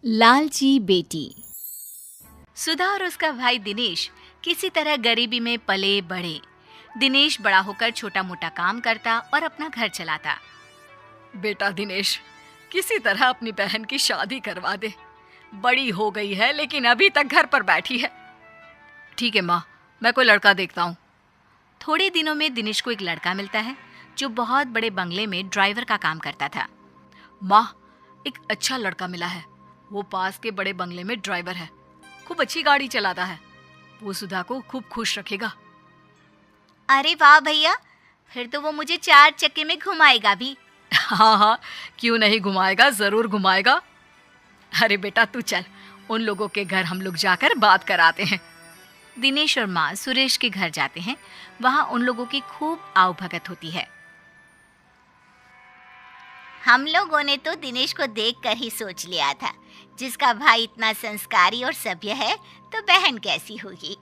लालची बेटी। सुधा और उसका भाई दिनेश किसी तरह गरीबी में पले बढ़े। दिनेश बड़ा होकर छोटा मोटा काम करता और अपना घर चलाता। बेटा दिनेश, किसी तरह अपनी बहन की शादी करवा दे। बड़ी हो गई है लेकिन अभी तक घर पर बैठी है। ठीक है माँ, मैं कोई लड़का देखता हूँ। थोड़े दिनों में दिनेश को एक लड़का मिलता है जो बहुत बड़े बंगले में ड्राइवर का काम करता था। माँ, एक अच्छा लड़का मिला है। वो पास के बड़े बंगले में ड्राइवर है, खूब अच्छी गाड़ी चलाता है। वो सुधा को खूब खुश रखेगा। अरे वाह भैया, फिर तो वो मुझे 4 चक्के में घुमाएगा भी। हाँ हाँ, क्यों नहीं घुमाएगा, जरूर घुमाएगा। अरे बेटा तू चल, उन लोगों के घर हम लोग जाकर बात कराते हैं। दिनेश और माँ सुरेश के घर जाते हैं। वहाँ उन लोगों की खूब आवभगत होती है। हम लोगों ने तो दिनेश को देखकर ही सोच लिया था, जिसका भाई इतना संस्कारी और सभ्य है तो बहन कैसी होगी।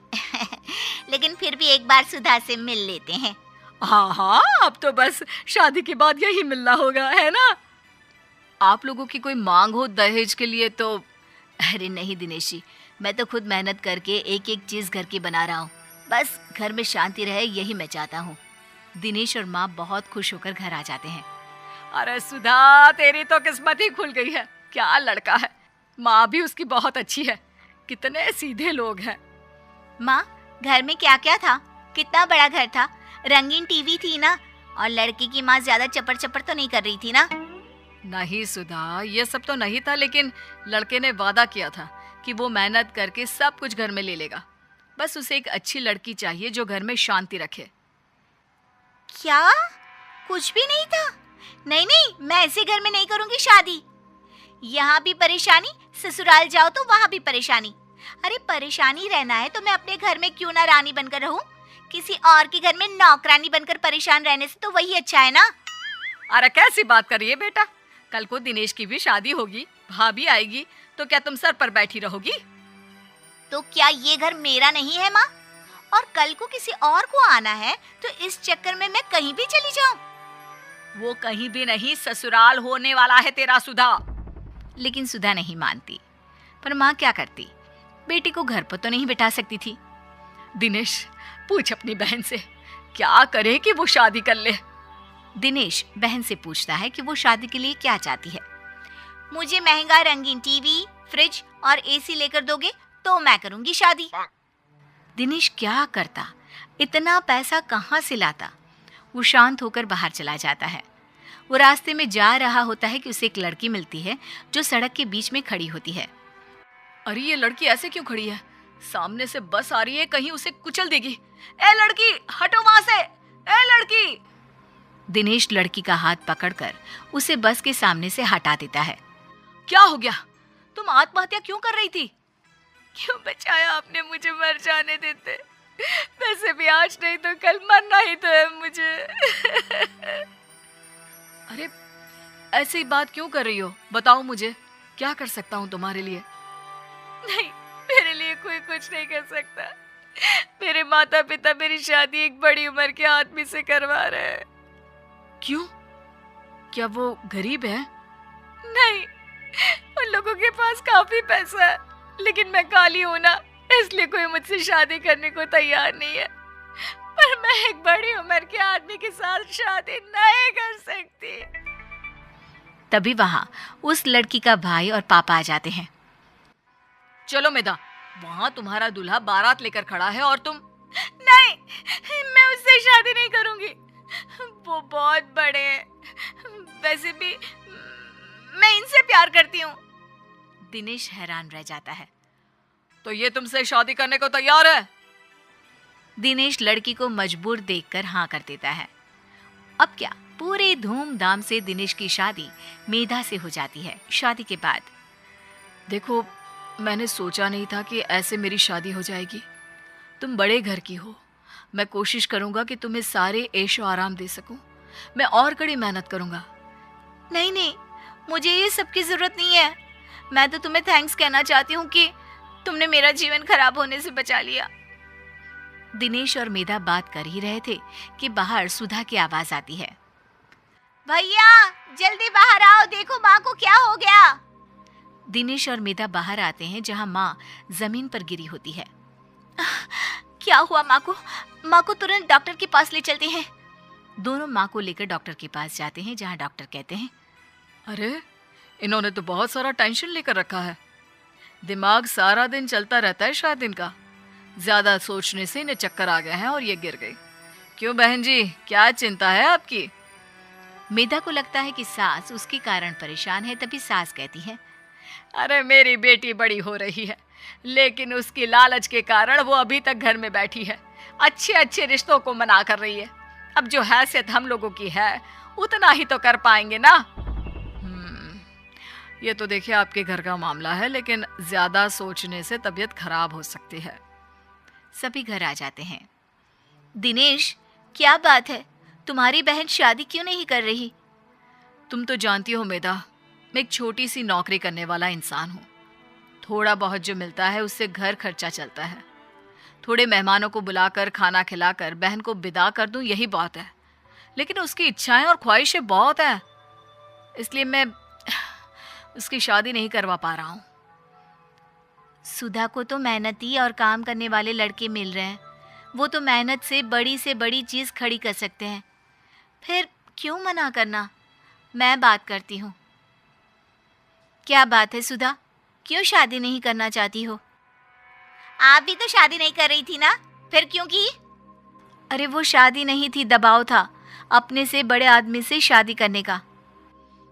लेकिन फिर भी एक बार सुधा से मिल लेते हैं। हाँ हाँ, अब तो बस शादी के बाद यही मिलना होगा, है ना? आप लोगों की कोई मांग हो दहेज के लिए तो? अरे नहीं दिनेश जी, मैं तो खुद मेहनत करके एक एक चीज घर की बना रहा हूँ। बस घर में शांति रहे, यही मैं चाहता हूँ। दिनेश और माँ बहुत खुश होकर घर आ जाते हैं। अरे सुधा, तेरी तो किस्मत ही खुल गई है। क्या लड़का है। माँ भी उसकी बहुत अच्छी है। कितने सीधे लोग हैं। माँ, घर में क्या क्या था? कितना बड़ा घर था? रंगीन टीवी थी ना? और लड़की की माँ ज्यादा चपर चपर तो नहीं कर रही थी ना? नहीं सुधा, ये सब तो नहीं था, लेकिन लड़के ने वादा किया था कि वो मेहनत करके सब कुछ घर में ले लेगा। बस उसे एक अच्छी लड़की चाहिए जो घर में शांति रखे। क्या? कुछ भी नहीं था? नहीं नहीं, मैं ऐसे घर में नहीं करूंगी शादी। यहाँ भी परेशानी, ससुराल जाओ तो वहाँ भी परेशानी। अरे परेशानी रहना है तो मैं अपने घर में क्यों ना रानी बनकर रहूं? किसी और के घर में नौकरानी बनकर परेशान रहने से तो वही अच्छा है ना? अरे कैसी बात कर रही है बेटा? कल को दिनेश की भी शादी होगी, भाभी आएगी, तो क्या तुम सर पर बैठी रहोगी? तो क्या ये घर मेरा नहीं है माँ? और कल को किसी और को आना है तो इस चक्कर में मैं कहीं भी चली जाऊं? वो कहीं भी नहीं, ससुराल होने वाला है तेरा सुधा। लेकिन सुधा नहीं मानती। पर माँ क्या करती? बेटी को घर पर तो नहीं बिठा सकती थी। दिनेश, पूछ अपनी बहन से क्या करे कि वो शादी कर ले। दिनेश बहन से पूछता है कि वो शादी के लिए क्या चाहती है। मुझे महंगा रंगीन टीवी, फ्रिज और एसी लेकर दोगे तो मैं करूंगी शादी। दिनेश क्या करता? इतना पैसा कहाँ से लाता? वो शांत होकर बाहर चला जाता है। वो रास्ते में जा रहा होता है कि उसे एक लड़की मिलती है जो सड़क के बीच में खड़ी होती है। अरे ये लड़की ऐसे क्यों खड़ी है? सामने से बस आ रही है, कहीं उसे कुचल देगी। ए लड़की, हटो वहां से। ए लड़की! दिनेश लड़की का हाथ पकड़कर उसे बस के सामने से हटा देता है। क्या हो गया? तुम आत्महत्या क्यों कर रही थी? क्यों बचाया आपने मुझे? मर जाने देते। वैसे भी आज नहीं तो कल मरना ही तो है मुझे। अरे ऐसी बात क्यों कर रही हो? बताओ मुझे, क्या कर सकता हूँ तुम्हारे लिए? नहीं, मेरे लिए कोई कुछ नहीं कर सकता। मेरे माता पिता मेरी शादी एक बड़ी उम्र के आदमी से करवा रहे हैं। क्यों? क्या वो गरीब है? नहीं, उन लोगों के पास काफी पैसा है, लेकिन मैं काली हूं ना, इसलिए कोई मुझसे शादी करने को तैयार नहीं है। पर मैं एक बड़ी उम्र के आदमी के साथ शादी नहीं कर सकती। तभी वहाँ उस लड़की का भाई और पापा आ जाते हैं। चलो मेधा, वहाँ तुम्हारा दूल्हा बारात लेकर खड़ा है और तुम? नहीं, मैं उससे शादी नहीं करूंगी। वो बहुत बड़े हैं। वैसे भी मैं इनसे प्यार करती हूँ। दिनेश हैरान रह जाता है। तो ये तुमसे शादी करने को तैयार है? दिनेश लड़की को मजबूर देखकर हाँ कर देता है। अब क्या, पूरे धूमधाम से दिनेश की शादी मेधा से हो जाती है। शादी के बाद, देखो, मैंने सोचा नहीं था कि ऐसे मेरी शादी हो जाएगी। तुम बड़े घर की हो, मैं कोशिश करूंगा कि तुम्हें सारे ऐशो आराम दे सकूं। मैं और कड़ी मेहनत करूंगा। नहीं नहीं, मुझे ये सब की जरूरत नहीं है। मैं तो तुम्हें थैंक्स कहना चाहती हूँ कि तुमने मेरा जीवन खराब होने से बचा लिया। दिनेश और मेधा बात कर ही रहे थे कि बाहर सुधा की आवाज आती है। भैया जल्दी बाहर आओ, देखो माँ को क्या हो गया। दिनेश और मेधा बाहर आते हैं जहां माँ जमीन पर गिरी होती है। क्या हुआ माँ को? माँ को तुरंत डॉक्टर के पास ले चलते हैं। दोनों माँ को लेकर डॉक्टर के पास जाते हैं जहां डॉक्टर कहते हैं, अरे इन्होंने तो बहुत सारा टेंशन लेकर रखा है। दिमाग सारा दिन चलता रहता है शायद इनका। ज्यादा सोचने से इन्हें चक्कर आ गए हैं और ये गिर गई। क्यों बहन जी, क्या चिंता है आपकी? मेधा को लगता है कि सास उसके कारण परेशान है, तभी सास कहती है, अरे मेरी बेटी बड़ी हो रही है, लेकिन उसकी लालच के कारण वो अभी तक घर में बैठी है। अच्छे अच्छे रिश्तों को मना कर रही है। अब जो हैसियत हम लोगों की है उतना ही तो कर पाएंगे ना। ये तो देखिए आपके घर का मामला है, लेकिन ज्यादा सोचने से तबीयत खराब हो सकती है। सभी घर आ जाते हैं। दिनेश, क्या बात है? तुम्हारी बहन शादी क्यों नहीं कर रही? तुम तो जानती हो मेधा, मैं एक छोटी सी नौकरी करने वाला इंसान हूँ। थोड़ा बहुत जो मिलता है उससे घर खर्चा चलता है। थोड़े मेहमानों को बुलाकर खाना खिलाकर बहन को विदा कर दूं, यही बात है। लेकिन उसकी इच्छाएं और ख्वाहिशें बहुत हैं, इसलिए मैं उसकी शादी नहीं करवा पा रहा हूँ। सुधा को तो मेहनती और काम करने वाले लड़के मिल रहे हैं। वो तो मेहनत से बड़ी चीज खड़ी कर सकते हैं। फिर क्यों मना करना? मैं बात करती हूँ। क्या बात है सुधा, क्यों शादी नहीं करना चाहती हो? आप भी तो शादी नहीं कर रही थी ना, फिर क्यों की? अरे वो शादी नहीं थी, दबाव था अपने से बड़े आदमी से शादी करने का।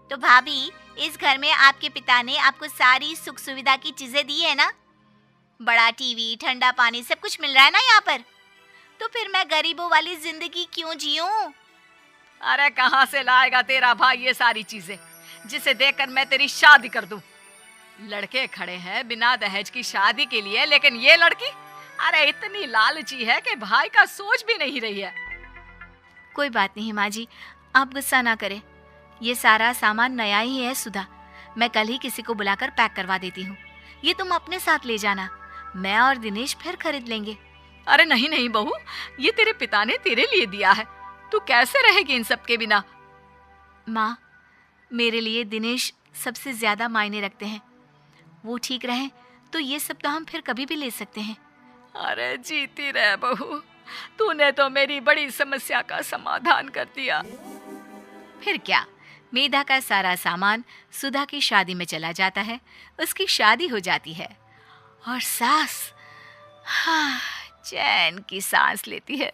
तो भाभी, इस घर में आपके पिता ने आपको सारी सुख सुविधा की चीजें दी है ना? बड़ा टीवी, ठंडा पानी, सब कुछ मिल रहा है ना यहाँ पर। तो फिर मैं गरीबों वाली जिंदगी क्यों जीऊं? अरे कहाँ से लाएगा तेरा भाई ये सारी चीजें, जिसे देखकर मैं तेरी शादी कर दूं? लड़के खड़े हैं बिना दहेज की शादी के लिए, लेकिन ये लड़की अरे इतनी लालची है कि भाई का सोच भी नहीं रही है। कोई बात नहीं माँ जी, आप गुस्सा ना करें। ये सारा सामान नया ही है सुधा। मैं कल ही किसी को बुलाकर पैक करवा देती हूँ। ये तुम अपने साथ ले जाना, मैं और दिनेश फिर खरीद लेंगे। अरे नहीं नहीं बहू, ये तेरे पिता ने तेरे लिए दिया है, तू कैसे रहेगी इन सब के बिना? माँ, मेरे लिए दिनेश सबसे ज्यादा मायने रखते हैं। वो ठीक रहे तो ये सब तो हम फिर कभी भी ले सकते हैं। अरे जीती रह बहू, तूने तो मेरी बड़ी समस्या का समाधान कर दिया। फिर क्या, मेधा का सारा सामान सुधा की शादी में चला जाता है। उसकी शादी हो जाती है और सास चैन की सांस लेती है।